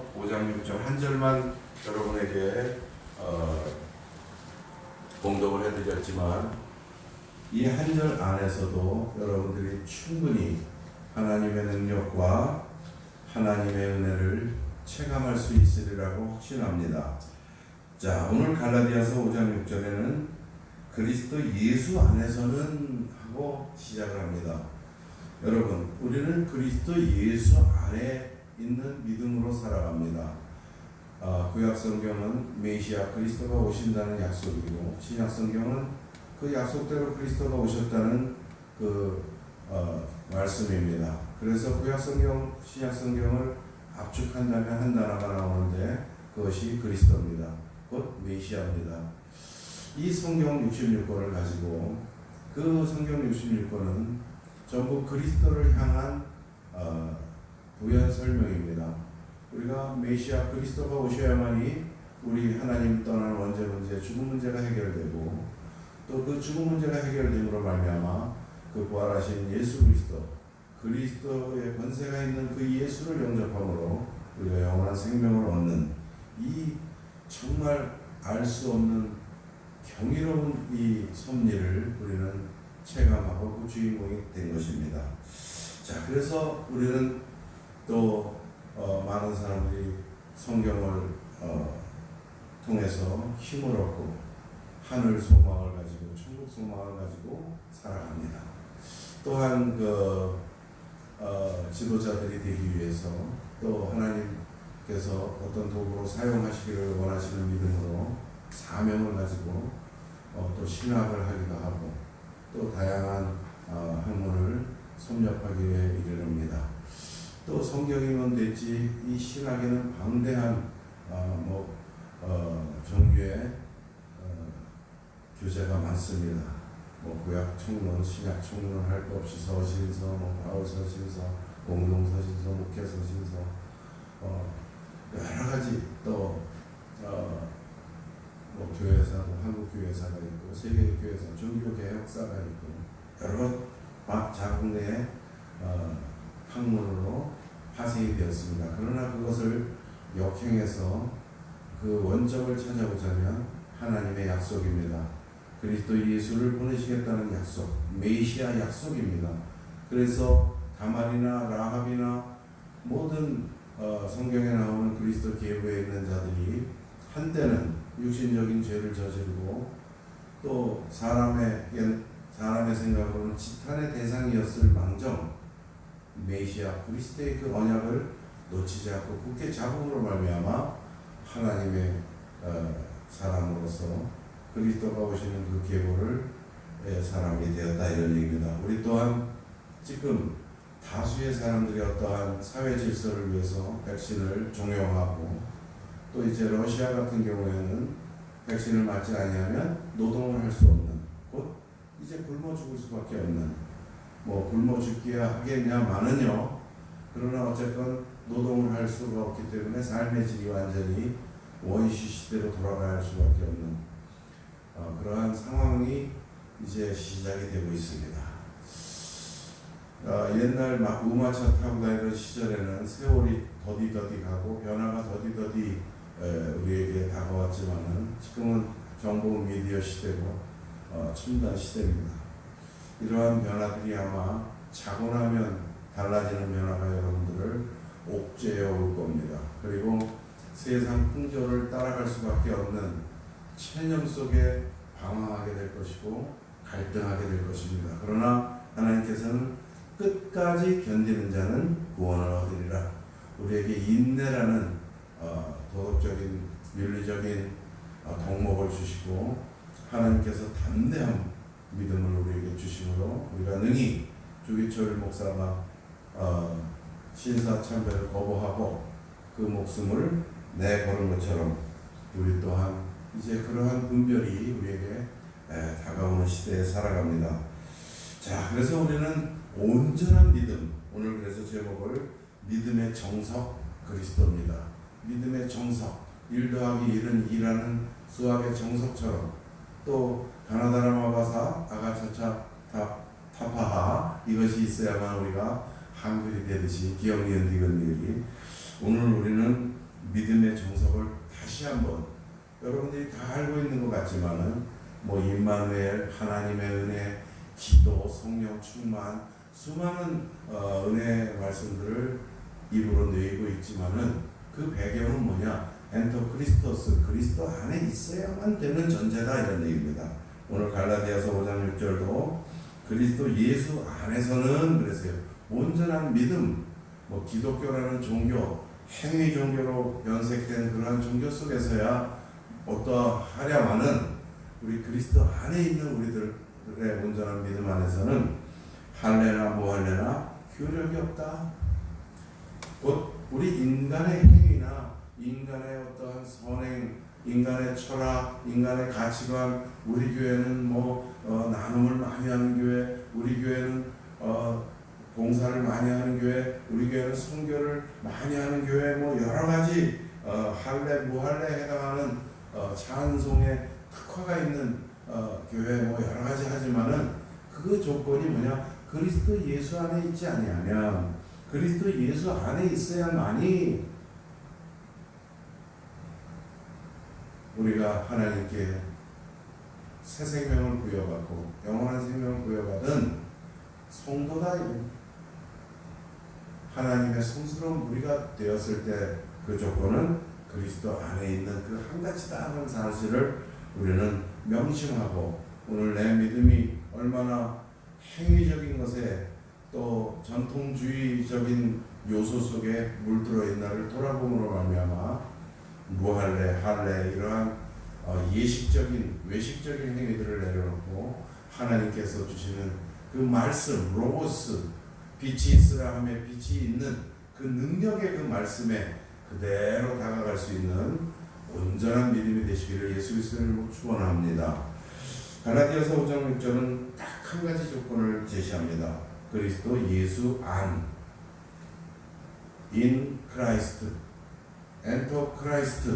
그래서 5장 6절 한 절만 여러분에게 봉독을 해드렸지만 이 한 절 안에서도 여러분들이 충분히 하나님의 능력과 하나님의 은혜를 체감할 수 있으리라고 확신합니다. 자, 오늘 갈라디아서 5장 6절에는 그리스도 예수 안에서는 하고 시작을 합니다. 여러분, 우리는 그리스도 예수 안에 있는 믿음으로 살아갑니다. 구약 성경은 메시아 그리스도가 오신다는 약속이고, 신약 성경은 그 약속대로 그리스도가 오셨다는 그 말씀입니다. 그래서 구약 성경, 신약 성경을 압축한다면 한 단어가 나오는데 그것이 그리스도입니다. 곧 메시아입니다. 이 성경 66권을 가지고 그 성경 66권은 전부 그리스도를 향한 부연 설명입니다. 우리가 메시아 그리스도가 오셔야만이 우리 하나님 떠난 원죄 문제, 죽음 문제가 해결되고, 또 그 죽음 문제가 해결됨으로 말미암아 그 부활하신 예수 그리스도, 그리스도의 권세가 있는 그 예수를 영접함으로 우리가 영원한 생명을 얻는 이 정말 알 수 없는 경이로운 이 섭리를 우리는 체감하고 그 주인공이 된 것입니다. 자, 그래서 우리는 또 많은 사람들이 성경을 통해서 힘을 얻고 하늘 소망을 가지고 천국 소망을 가지고 살아갑니다. 또한 지도자들이 되기 위해서 또 하나님께서 어떤 도구로 사용하시기를 원하시는 믿음으로 사명을 가지고 또 신학을 하기도 하고 또 다양한 학문을 섭렵하기에 이르릅니다. 또 성경이면 됐지 이 신학에는 방대한 종류의 교재가 많습니다. 구약 총론, 신약 총론 할 것 없이 서신서, 바울 서신서, 공동 서신서, 목회 서신서, 여러 가지 또 교회사도 한국 교회사가 있고 세계 교회사, 종교 개혁사가 있고 여러 장르의 학문으로 파생이 되었습니다. 그러나 그것을 역행해서 그 원점을 찾아보자면 하나님의 약속입니다. 그리스도 예수를 보내시겠다는 약속, 메시아 약속입니다. 그래서 다말이나 라합이나 모든 성경에 나오는 그리스도 계보에 있는 자들이 한때는 육신적인 죄를 저지르고 또 사람의 생각으로는 지탄의 대상이었을 망정 메시아 그리스도의 그 언약을 놓치지 않고 굳게 잡음으로 말미암아 하나님의 사람으로서 그리스도가 오시는 그 계보를 사람이 되었다 이런 얘기입니다. 우리 또한 지금 다수의 사람들이 어떠한 사회 질서를 위해서 백신을 종용하고 또 이제 러시아 같은 경우에는 백신을 맞지 아니하면 노동을 할 수 없는, 곧 이제 굶어 죽을 수밖에 없는, 굶어 죽기야 하겠냐마는요. 그러나 어쨌건 노동을 할 수가 없기 때문에 삶의 질이 완전히 원시 시대로 돌아갈 수밖에 없는 그러한 상황이 이제 시작이 되고 있습니다. 옛날 막 우마차 타고 다니던 시절에는 세월이 더디더디 가고 변화가 더디더디 우리에게 다가왔지만은 지금은 정보 미디어 시대고 첨단 시대입니다. 이러한 변화들이 아마 자고 나면 달라지는 변화가 여러분들을 옥죄어 올 겁니다. 그리고 세상 풍조를 따라갈 수밖에 없는 체념 속에 방황하게 될 것이고 갈등하게 될 것입니다. 그러나 하나님께서는 끝까지 견디는 자는 구원을 얻으리라. 우리에게 인내라는 도덕적인 윤리적인 덕목을 주시고 하나님께서 담대한 믿음을 우리에게 주심으로 우리가 능히 주기철 목사가 신사참배를 거부하고 그 목숨을 내거는 것처럼 우리 또한 이제 그러한 분별이 우리에게 다가오는 시대에 살아갑니다. 자, 그래서 우리는 온전한 믿음, 오늘 그래서 제목을 믿음의 정석 그리스도입니다. 믿음의 정석, 1 더하기 1은 2라는 수학의 정석처럼 또 가나다라마바사 아가차차 타파하 이것이 있어야만 우리가 한글이 되듯이 기억니은 디귿 니을이 오늘 우리는 여러분들이 다 알고 있는 것 같지만은 뭐 임마누엘, 하나님의 은혜, 기도, 성령 충만, 수많은 은혜 말씀들을 입으로 내고 있지만은 그 배경은 뭐냐? 엔터 크리스토스, 그리스도 안에 있어야만 되는 존재다, 이런 얘기입니다. 오늘 갈라디아서 5장 6절도 그리스도 예수 안에서는 그랬어요. 온전한 믿음, 뭐 기독교라는 종교, 행위 종교로 변색된 그러한 종교 속에서야 어떠하랴마는 우리 그리스도 안에 있는 우리들의 온전한 믿음 안에서는 할례나 무할례나 효력이 없다. 곧 우리 인간의 행위나 인간의 어떠한 선행, 인간의 철학, 인간의 가치관, 우리 교회는 나눔을 많이 하는 교회, 우리 교회는 봉사를 많이 하는 교회, 우리 교회는 선교를 많이 하는 교회, 여러 가지 할례, 무할례에 해당하는 찬송의 특화가 있는 교회 여러 가지 하지만은 그 조건이 뭐냐? 그리스도 예수 안에 있지 아니하면, 그리스도 예수 안에 있어야만이 우리가 하나님께 새 생명을 부여받고 영원한 생명을 부여받은 성도다. 하나님의 성스러운 우리가 되었을 때 그 조건은 그리스도 안에 있는 그 한 가지다 하는 사실을 우리는 명심하고, 오늘 내 믿음이 얼마나 행위적인 것에 또 전통주의적인 요소 속에 물들어 있나를 돌아봄으로 말미암아 무할례, 할례 이러한 예식적인 외식적인 행위들을 내려놓고 하나님께서 주시는 그 말씀 로고스, 빛이 있으라 하며 빛이 있는 그 능력의 그 말씀에 그대로 다가갈 수 있는 온전한 믿음이 되시기를 예수 그리스도의 이름으로 축원합니다. 갈라디아서 5장 6절은 딱 한 가지 조건을 제시합니다. 그리스도 예수 안, in Christ, enter Christ,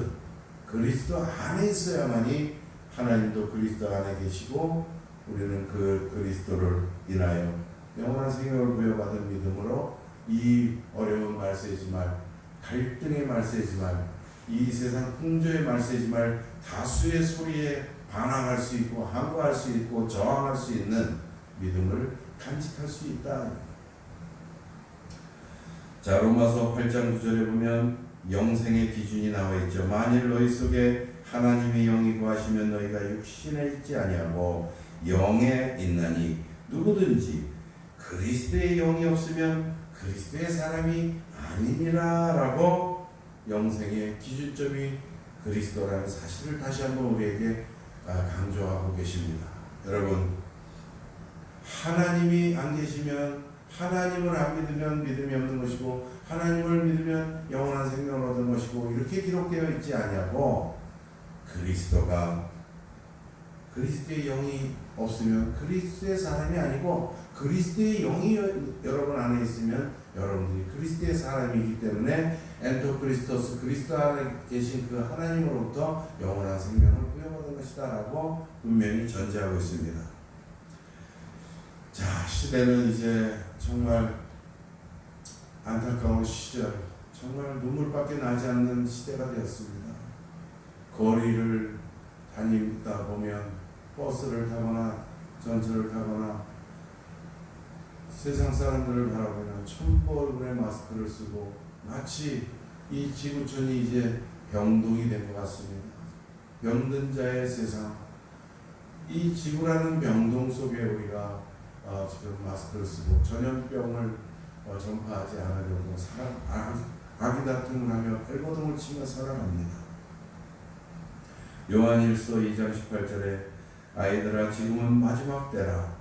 그리스도 안에 있어야만이 하나님도 그리스도 안에 계시고 우리는 그 그리스도를 인하여 영원한 생명을 부여받은 믿음으로 이 어려운 말 쓰지 말, 갈등의 말 쓰지 말, 이 세상 풍조의 말 쓰지 말, 다수의 소리에 반항할 수 있고 항거할 수 있고 저항할 수 있는 믿음을 간직할 수 있다. 자, 로마서 8장 9절에 보면 영생의 기준이 나와 있죠. 만일 너희 속에 하나님의 영이 거하시면 너희가 육신에 있지 아니하고 영에 있나니 누구든지 그리스도의 영이 없으면 그리스도의 사람이 아니니라 라고 영생의 기준점이 그리스도라는 사실을 다시 한번 우리에게 강조하고 계십니다. 여러분, 하나님이 안 계시면, 하나님을 안 믿으면 믿음이 없는 것이고 하나님을 믿으면 영원한 생명을 얻는 것이고 이렇게 기록되어 있지 아니하고, 그리스도가 그리스도의 영이 없으면 그리스도의 사람이 아니고 그리스도의 영이 여러분 안에 있으면 여러분들이 그리스도의 사람이기 때문에 엔토 크리스토스, 그리스도 안에 계신 그 하나님으로부터 영원한 생명을 부여받은 것이다 라고 분명히 전제하고 있습니다. 자, 시대는 이제 정말 안타까운 시절, 정말 눈물밖에 나지 않는 시대가 되었습니다. 거리를 다니다 보면 버스를 타거나 전철을 타거나 세상 사람들을 바라보면 전부 얼굴에 마스크를 쓰고 마치 이 지구촌이 이제 병동이 된 것 같습니다. 병든 자의 세상, 이 지구라는 병동 속에 우리가 지금 마스크를 쓰고 전염병을 전파하지 않으려고 아기다툼을 하며 발버둥을 치며 살아갑니다. 요한일서 2장 18절에 아이들아 지금은 마지막 때라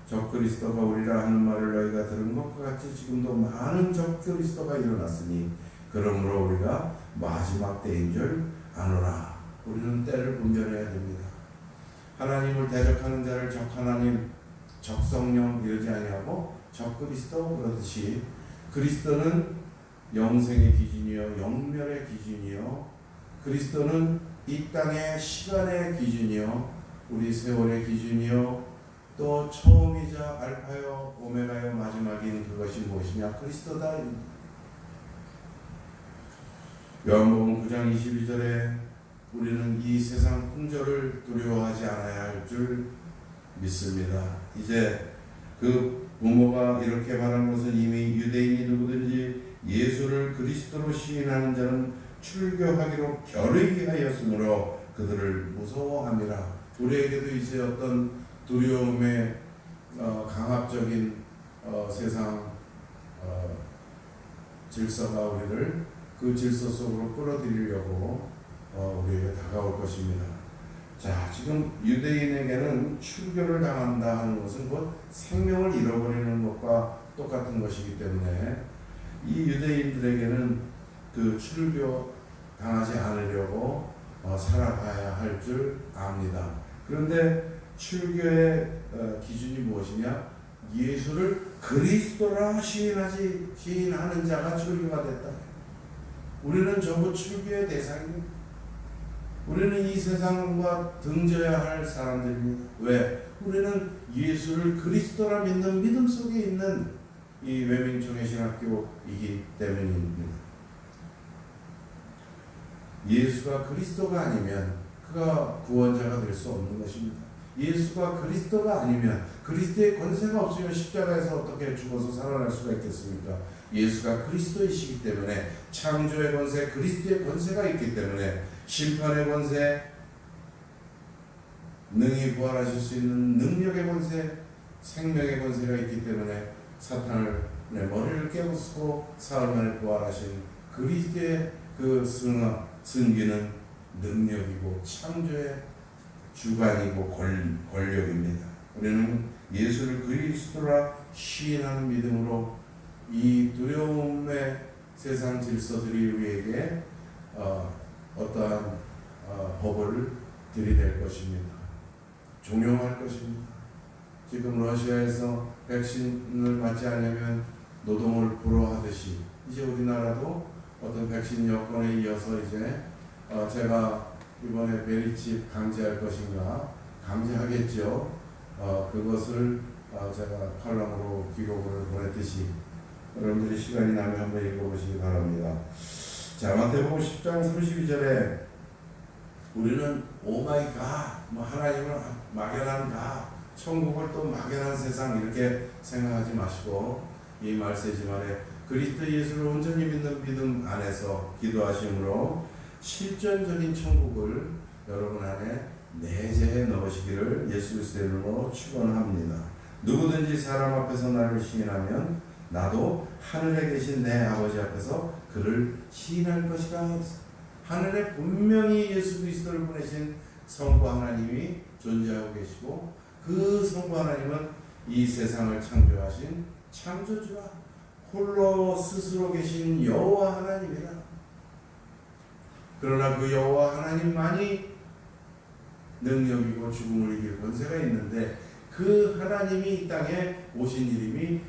적그리스도가 오리라 하는 말을 너희가 들은 것과 같이 지금도 많은 적그리스도가 일어났으니 그러므로 우리가 마지막 때인 줄 아노라. 우리는 때를 분별해야 됩니다. 하나님을 대적하는 자를 적하나님, 적성령 이러지 아니하고 적그리스도 그러듯이 그리스도는 영생의 기준이요 영멸의 기준이요, 그리스도는 이 땅의 시간의 기준이요 우리 세월의 기준이요 또 처음이자 알파요 오메가요 마지막인 그것이 무엇이냐? 그리스도다. 요한복음 9장 22절에 우리는 이 세상 풍조를 두려워하지 않아야 할 줄 믿습니다. 이제 그 부모가 이렇게 말한 것은 이미 유대인이 누구든지 예수를 그리스도로 시인하는 자는 출교하기로 결의하였으므로 그들을 무서워함이라. 우리에게도 이제 어떤 두려움의 강압적인 세상 질서가 우리를 그 질서 속으로 끌어들이려고 우리에게 다가올 것입니다. 자, 지금 유대인에게는 출교를 당한다 하는 것은 곧 생명을 잃어버리는 것과 똑같은 것이기 때문에 이 유대인들에게는 그 출교 당하지 않으려고 살아가야 할 줄 압니다. 그런데 출교의 기준이 무엇이냐? 예수를 그리스도라 시인하는 자가 출교가 됐다. 우리는 전부 출교의 대상입니다. 우리는 이 세상과 등져야 할 사람들입니다. 왜? 우리는 예수를 그리스도라 믿는 믿음 속에 있는 이 외민총회 신학교이기 때문입니다. 예수가 그리스도가 아니면 그가 구원자가 될 수 없는 것입니다. 예수가 그리스도가 아니면, 그리스도의 권세가 없으면 십자가에서 어떻게 죽어서 살아날 수가 있겠습니까? 예수가 그리스도이시기 때문에, 창조의 권세, 그리스도의 권세가 있기 때문에, 심판의 권세, 능히 부활하실 수 있는 능력의 권세, 생명의 권세가 있기 때문에 사탄을 머리를 깨부수고 사흘 만에 부활하신 그리스도의 그 승기는 능력이고 창조의 주관이고 권력입니다. 우리는 예수를 그리스도라 시인하는 믿음으로 이 두려움의 세상 질서들이 우리에게 어떠한 법을 들이댈 것입니다. 종용할 것입니다. 지금 러시아에서 백신을 맞지 않으면 노동을 불허하듯이 이제 우리나라도 어떤 백신 여건에 이어서 이제 제가 이번에 베리칩 강제할 것인가, 강제하겠죠. 그것을 제가 칼럼으로 기록을 보냈듯이 여러분들이 시간이 나면 한번 읽어보시기 바랍니다. 자, 마태복음 10장 32절에 우리는 오마이 갓, 하나님을 막연한 갓, 천국을 또 막연한 세상 이렇게 생각하지 마시고 이 말세지만에 그리스도 예수를 온전히 믿는 믿음 안에서 기도하심으로 실존적인 천국을 여러분 안에 내재해 넣으시기를 예수 그리스도의 이름으로 축원합니다. 누구든지 사람 앞에서 나를 시인하면 나도 하늘에 계신 내 아버지 앞에서 그를 시인할 것이라. 하늘에 분명히 예수 그리스도를 보내신 성부 하나님이 존재하고 계시고 그 성부 하나님은 이 세상을 창조하신 창조주라, 홀로 스스로 계신 여호와 하나님이라. 그러나 그 여호와 하나님만이 능력이고 죽음을 이길 권세가 있는데 그 하나님이 이 땅에 오신 이름이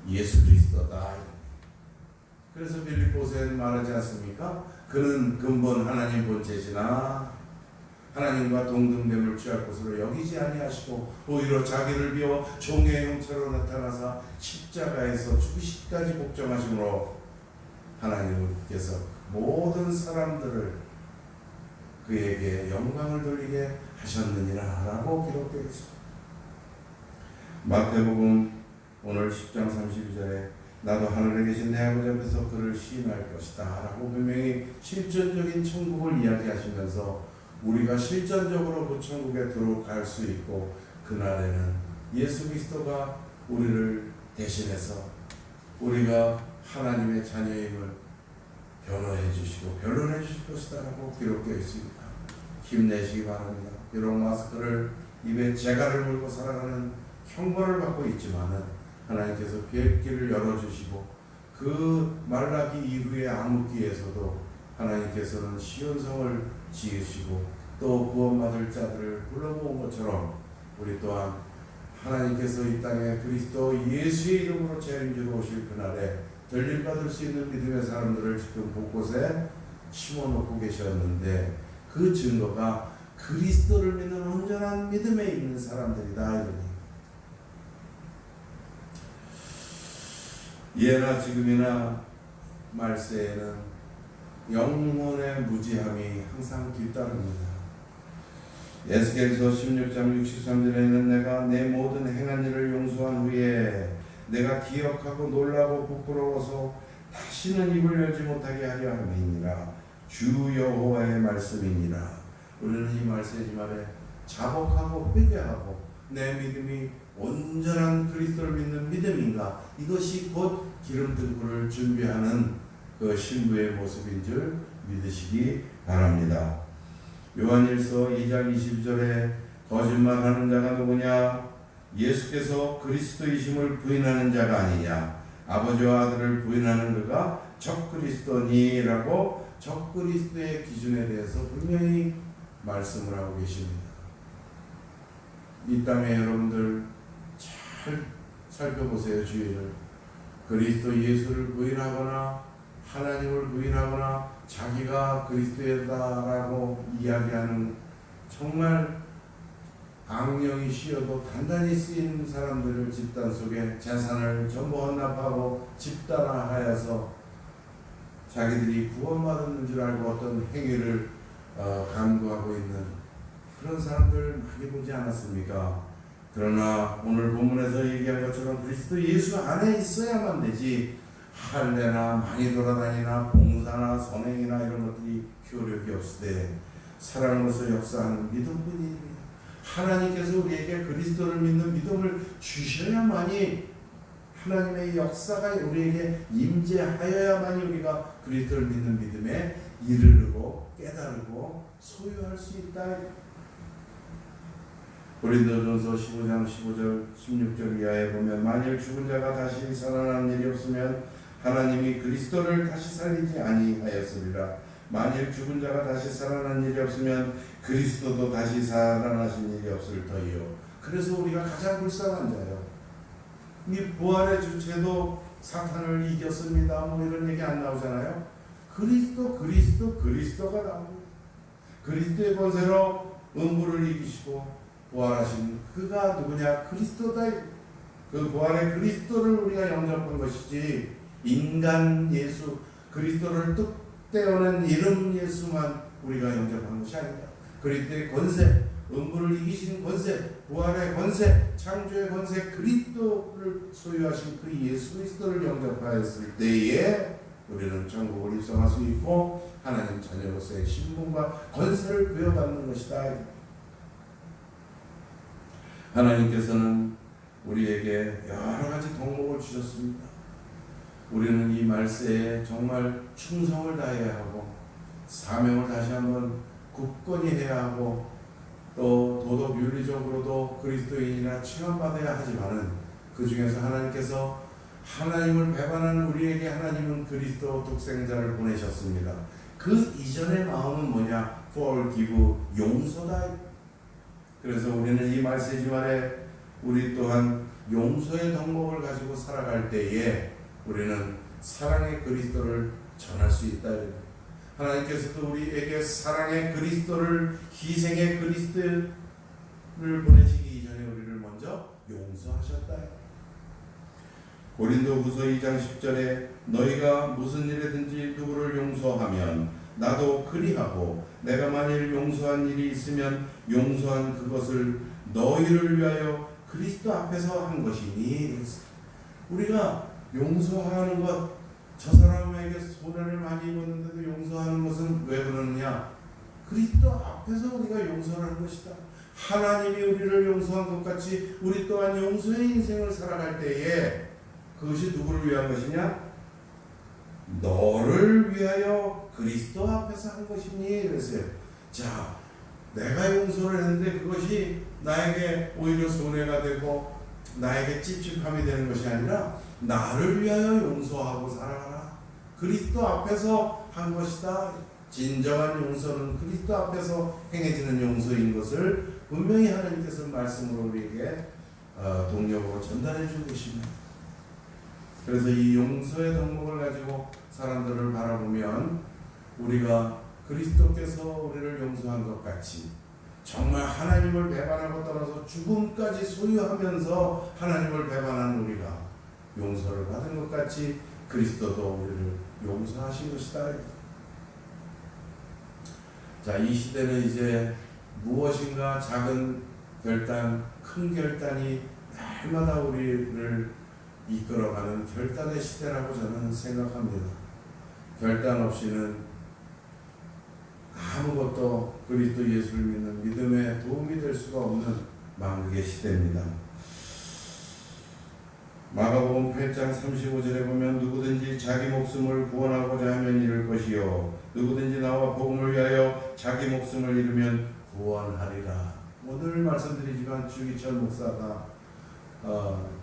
예수 그리스도다. 그래서 빌립보서에 말하지 않습니까? 그는 근본 하나님 본체시나 하나님과 동등됨을 취할 것으로 여기지 아니하시고 오히려 자기를 비워 종의 형체로 나타나사 십자가에서 죽으시기까지 복종하심으로 하나님께서 모든 사람들을 그에게 영광을 돌리게 하셨느니라 라고 기록되어 있습니다. 마태복음 오늘 10장 32절에 나도 하늘에 계신 내 아버지 앞에서 그를 시인할 것이다 라고 분명히 실존적인 천국을 이야기하시면서 우리가 실전적으로 그 천국에 들어갈 수 있고 그날에는 예수 그리스도가 우리를 대신해서 우리가 하나님의 자녀임을 변호해 주시고 변론해 주실 것이다 라고 기록되어 있습니다. 힘내시기 바랍니다. 비록 마스크를 입에 재갈을 물고 살아가는 형벌을 받고 있지만은 하나님께서 뵐길을 열어주시고 그 말라기 이후의 암흑기에서도 하나님께서는 시온성을 지으시고 또 구원받을 자들을 불러 모은 것처럼 우리 또한 하나님께서 이 땅에 그리스도 예수의 이름으로 재림주로 오실 그날에 전림받을 수 있는 믿음의 사람들을 지금 곳곳에 심어놓고 계셨는데 그 증거가 그리스도를 믿는 온전한 믿음에 있는 사람들이다. 이러니 예나 지금이나 말세에는 영혼의 무지함이 항상 뒤따릅니다. 에스겔서 16장 63절에는 내가 내 모든 행한 일을 용서한 후에 내가 기억하고 놀라고 부끄러워서 다시는 입을 열지 못하게 하려 함이니라. 주 여호와의 말씀이니라. 우리는 이 말씀에 자복하고 회개하고 내 믿음이 온전한 그리스도를 믿는 믿음인가, 이것이 곧 기름 등불을 준비하는 그 신부의 모습인 줄 믿으시기 바랍니다. 요한일서 2장 22절에 거짓말하는 자가 누구냐? 예수께서 그리스도이심을 부인하는 자가 아니냐? 아버지와 아들을 부인하는 그가 적그리스도니라고 적그리스도의 기준에 대해서 분명히 말씀을 하고 계십니다. 이 땅에 여러분들 잘 살펴보세요. 주위를. 그리스도 예수를 부인하거나 하나님을 부인하거나 자기가 그리스도다라고 이야기하는 정말 악령이 씌어도 단단히 쓰인 사람들을 집단 속에 재산을 전부 헌납하고 집단화하여서 자기들이 구원받는 줄 알고 어떤 행위를 강구하고 있는 그런 사람들 많이 보지 않았습니까? 그러나 오늘 본문에서 얘기한 것처럼 그리스도 예수 안에 있어야만 되지, 할례나 많이 돌아다니나 봉사나 선행이나 이런 것들이 효력이 없으되 사랑으로서 역사하는 믿음뿐입니다. 하나님께서 우리에게 그리스도를 믿는 믿음을 주셔야만이, 하나님의 역사가 우리에게 임재하여야만이 우리가 그리스도를 믿는 믿음에 이르르고 깨달고 소유할 수 있다. 고린도전서 15장 15절 16절 이하에 보면 만일 죽은 자가 다시 살아난 일이 없으면 하나님이 그리스도를 다시 살리지 아니하였으리라. 만일 죽은 자가 다시 살아난 일이 없으면 그리스도도 다시 살아나신 일이 없을 터이요. 그래서 우리가 가장 불쌍한 자예요. 이 부활의 주체도 사탄을 이겼습니다. 뭐 이런 얘기 안 나오잖아요. 그리스도가 나오고 그리스도의 권세로 음부를 이기시고 부활하신 그가 누구냐? 그리스도다. 그 부활의 그리스도를 우리가 영접한 것이지 인간 예수 그리스도를 뚝 떼어낸 이름 예수만 우리가 영접한 것이 아니다. 그리스도의 권세, 음부를 이기신 권세, 부활의 권세, 창조의 권세, 그리스도를 소유하신 그 예수 그리스도를 영접하였을 때에 우리는 천국을 입성할 수 있고 하나님 자녀로서의 신분과 권세를 부여받는 것이다. 하나님께서는 우리에게 여러 가지 덕목을 주셨습니다. 우리는 이 말세에 정말 충성을 다해야 하고 사명을 다시 한번 굳건히 해야 하고 또 도덕 윤리적으로도 그리스도인이라 칭함받아야 하지만은 그 중에서 하나님께서 하나님을 배반하는 우리에게 하나님은 그리스도 독생자를 보내셨습니다. 그 이전의 마음은 뭐냐? forgive, 용서다. 그래서 우리는 이 말세 주말에 우리 또한 용서의 덕목을 가지고 살아갈 때에 우리는 사랑의 그리스도를 전할 수 있다. 하나님께서도 우리에게 사랑의 그리스도를, 희생의 그리스도를 보내시기 이전에 우리를 먼저 용서하셨다. 고린도후서 2장 10절에 너희가 무슨 일이든지 누구를 용서하면 나도 그리하고 내가 만일 용서한 일이 있으면 용서한 그것을 너희를 위하여 그리스도 앞에서 한 것이니. 우리가 용서하는 것, 저 사람에게 손해를 많이 입었는데도 용서하는 것은 왜 그러느냐? 그리스도 앞에서 우리가 용서를 한 것이다. 하나님이 우리를 용서한 것 같이 우리 또한 용서의 인생을 살아갈 때에 그것이 누구를 위한 것이냐? 너를 위하여 그리스도 앞에서 한 것이니. 그랬어요. 자, 내가 용서를 했는데 그것이 나에게 오히려 손해가 되고 나에게 찝찝함이 되는 것이 아니라 나를 위하여 용서하고 살아가라. 그리스도 앞에서 한 것이다. 진정한 용서는 그리스도 앞에서 행해지는 용서인 것을 분명히 하나님께서 말씀으로 우리에게 동력으로 전달해 준 것입니다. 그래서 이 용서의 덕목을 가지고 사람들을 바라보면 우리가 그리스도께서 우리를 용서한 것 같이 정말 하나님을 배반하고 떠나서 죽음까지 소유하면서 하나님을 배반한 우리가 용서를 받은 것 같이 그리스도도 우리를 용서하신 것이다. 자, 이 시대는 이제 무엇인가 작은 결단, 큰 결단이 날마다 우리를 이끌어가는 결단의 시대라고 저는 생각합니다. 결단 없이는 아무것도 그리스도 예수를 믿는 믿음에 도움이 될 수가 없는 만국의 시대입니다. 마가복음 8장 35절에 보면 누구든지 자기 목숨을 구원하고자 하면 잃을 것이요 누구든지 나와 복음을 위하여 자기 목숨을 잃으면 구원하리라. 오늘 말씀드리지만 주기철 목사가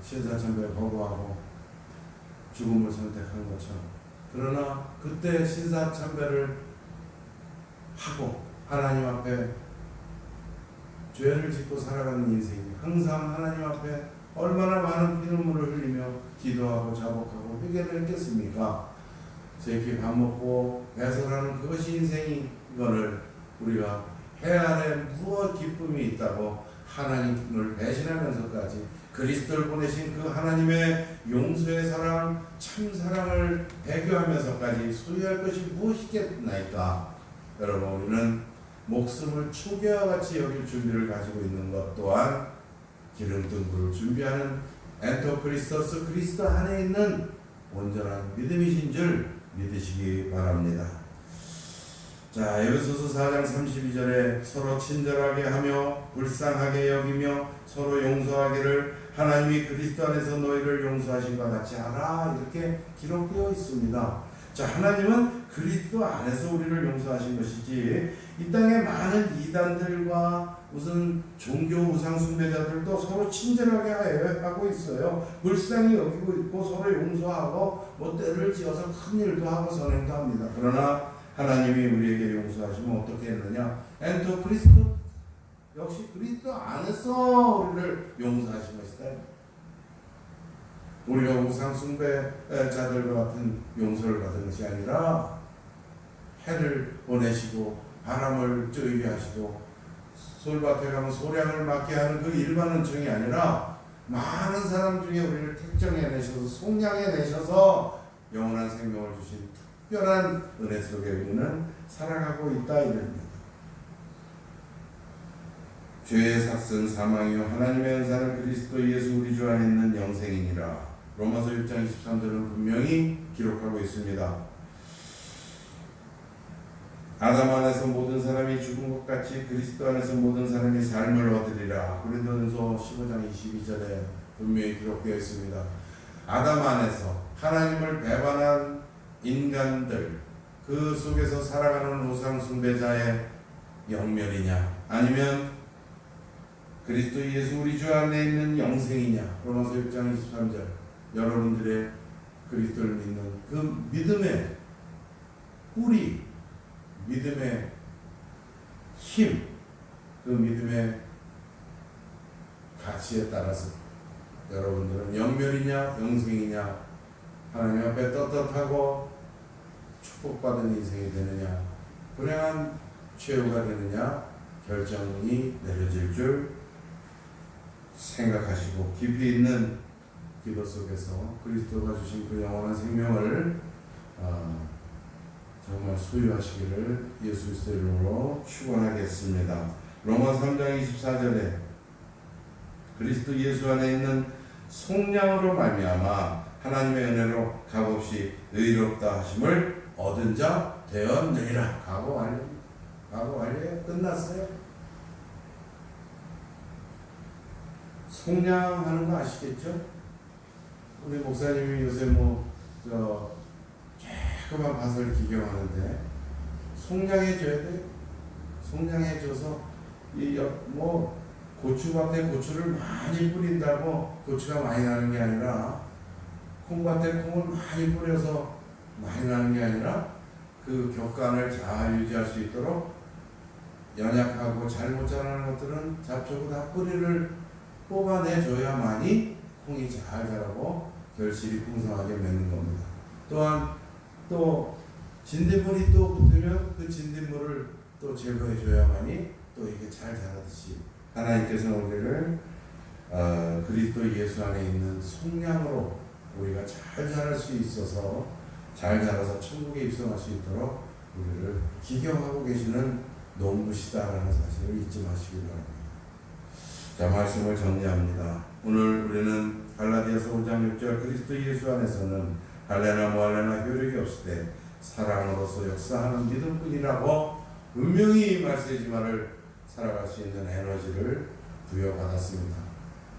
신사참배를 거부하고 죽음을 선택한 것처럼, 그러나 그때 신사참배를 하고 하나님 앞에 죄를 짓고 살아가는 인생이 항상 하나님 앞에 얼마나 많은 피눈물을 흘리며 기도하고 자복하고 회개를 했겠습니까? 저희끼리 밥 먹고 배설하는 그것이 인생인 것을 우리가 해 아래 무엇 기쁨이 있다고 하나님을 배신하면서까지 그리스도를 보내신 그 하나님의 용서의 사랑, 참 사랑을 배교하면서까지 소유할 것이 무엇이겠나이까? 여러분, 우리는 목숨을 초기와 같이 여길 준비를 가지고 있는 것 또한 기름등불을 준비하는 엔토크리스토스, 그리스도 안에 있는 온전한 믿음이신 줄 믿으시기 바랍니다. 자, 에베소서 4장 32절에 서로 친절하게 하며 불쌍하게 여기며 서로 용서하기를 하나님이 그리스도 안에서 너희를 용서하신 것 같이 하라, 이렇게 기록되어 있습니다. 자, 하나님은 그리스도 안에서 우리를 용서하신 것이지 이 땅에 많은 이단들과 무슨 종교 우상 숭배자들도 서로 친절하게 하고 있어요. 불쌍히 여기고 있고 서로 용서하고 뭐 때를 지어서 큰 일도 하고 선행도 합니다. 그러나 하나님이 우리에게 용서하시면 어떻게 했느냐? 엔토 그리스도, 역시 그리스도 안에서 우리를 용서하신 것이다. 우리가 우상 숭배자들과 같은 용서를 받은 것이 아니라 해를 보내시고 바람을 쬐게 하시고 솔밭에 가면 소량을 맞게 하는 그 일반 은총이 아니라 많은 사람 중에 우리를 택정해내셔서 속량해내셔서 영원한 생명을 주신 특별한 은혜 속에 우리는 살아가고 있다, 이럽니다. 죄의 삭은 사망이요 하나님의 은사는 그리스도 예수 우리 주 안에 있는 영생이니라. 로마서 6장 23절은 분명히 기록하고 있습니다. 아담 안에서 모든 사람이 죽은 것 같이 그리스도 안에서 모든 사람이 삶을 얻으리라. 고린도전서 15장 22절에 분명히 기록되어 있습니다. 아담 안에서 하나님을 배반한 인간들, 그 속에서 살아가는 우상 숭배자의 영면이냐, 아니면 그리스도 예수 우리 주 안에 있는 영생이냐. 로마서 6장 23절, 여러분들의 그리스도를 믿는 그 믿음의 뿌리, 믿음의 힘, 그 믿음의 가치에 따라서 여러분들은 영면이냐 영생이냐, 하나님 앞에 떳떳하고 축복받은 인생이 되느냐, 불행한 최후가 되느냐 결정이 내려질 줄 생각하시고 깊이 있는 기도 속에서 그리스도가 주신 그 영원한 생명을 정말 소유하시기를 예수 그리스도의 이름으로 축원하겠습니다. 로마 3장 24절에 그리스도 예수 안에 있는 속량으로 말미암아 하나님의 은혜로 값없이 의롭다 하심을 얻은 자 되었느니라. 과거 완료예요. 끝났어요. 속량하는 거 아시겠죠? 우리 목사님이 요새 조그만 밭을 기경하는데 속량해줘야 돼요. 속량해줘서 고추밭에 고추를 많이 뿌린다고 고추가 많이 나는 게 아니라, 콩밭에 콩을 많이 뿌려서 많이 나는 게 아니라 그 격간을 잘 유지할 수 있도록 연약하고 잘 못 자라는 것들은 잡초고 다 뿌리를 뽑아내줘야만이 콩이 잘 자라고 결실이 풍성하게 맺는 겁니다. 또한 또 진딧물이 또 붙으면 그 진딧물을 또 제거해줘야만이 또 이게 잘 자라듯이 하나님께서는 우리를 그리스도 예수 안에 있는 속량으로 우리가 잘 자랄 수 있어서 잘 자라서 천국에 입성할 수 있도록 우리를 기경하고 계시는 농부시다라는 사실을 잊지 마시기 바랍니다. 자, 말씀을 정리합니다. 오늘 우리는 갈라디아서 5장 6절 그리스도 예수 안에서는 할례나 무할례나 효력이 없을 때 사랑으로서 역사하는 믿음뿐이라고 분명히 말씀이지만을 살아갈 수 있는 에너지를 부여받았습니다.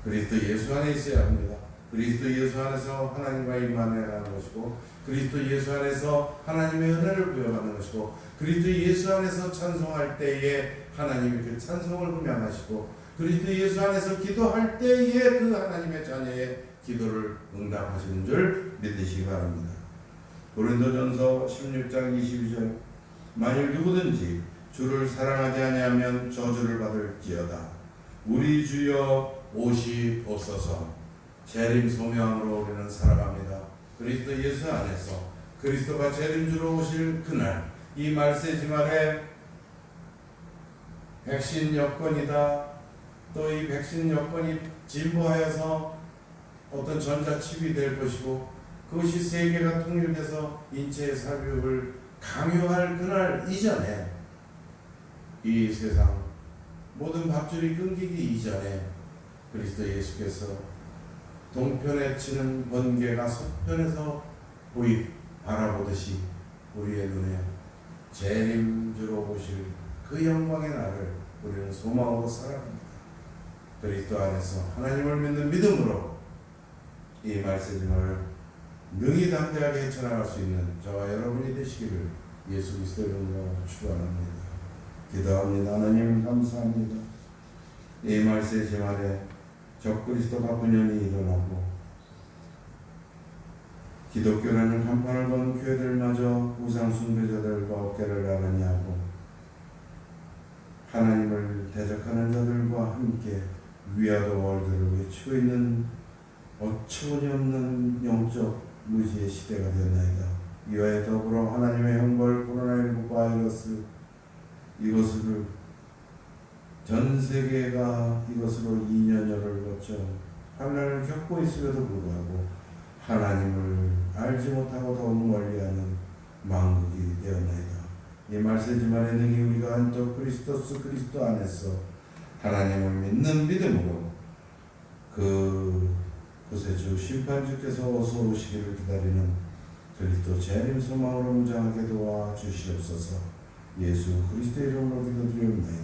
그리스도 예수 안에 있어야 합니다. 그리스도 예수 안에서 하나님과 임하내라는 것이고, 그리스도 예수 안에서 하나님의 은혜를 부여받는 것이고, 그리스도 예수 안에서 찬송할 때에 하나님이 그 찬송을 분명하시고, 그리스도 예수 안에서 기도할 때에 그 하나님의 자녀의 기도를 응답하시는 줄 믿으시기 바랍니다. 고린도전서 16장 22절 만일 누구든지 주를 사랑하지 아니하면 저주를 받을지어다. 우리 주여 오시옵소서. 재림 소명으로 우리는 살아갑니다. 그리스도 예수 안에서 그리스도가 재림주로 오실 그날, 이 말세지 말에 백신 여건이다. 또 이 백신 여건이 진보하여서 어떤 전자칩이 될 것이고, 그것이 세계가 통일돼서 인체의 살육을 강요할 그날 이전에, 이 세상 모든 밥줄이 끊기기 이전에 그리스도 예수께서 동편에 치는 번개가 서편에서 바라보듯이 우리의 눈에 재림주로 오실 그 영광의 날을 우리는 소망으로 살아갑니다. 그리스도 안에서 하나님을 믿는 믿음으로 이 말씀을 능히 담대하게 헤쳐나갈 수 있는 저와 여러분이 되시기를 예수 그리스도의 이름으로 축원합니다. 기도합니다. 하나님 감사합니다. 이 말씀의 말에 적그리스도가 분연히 일어나고 기독교라는 간판을 건 교회들마저 우상 숭배자들과 어깨를 나란히 하고 하나님을 대적하는 자들과 함께 위아더 월드를 외치고 있는 어처구니없는 영적 무지의 시대가 되었나이다. 이와에 더불어 하나님의 형벌 코로나19 바이러스, 이것을 전 세계가 이것으로 2년여를 거쳐 환난을 겪고 있음에도 불구하고 하나님을 알지 못하고 더욱 멀리하는 망국이 되었나이다. 이 말세지만에 능히 우리가 한쪽 그리스도 안에서 하나님을 믿는 믿음으로 그곳에 주 심판주께서 어서 오시기를 기다리는 그리스도 재림 소망으로 무장하게 도와 주시옵소서. 예수 그리스도의 이름으로 기도드리옵나이다.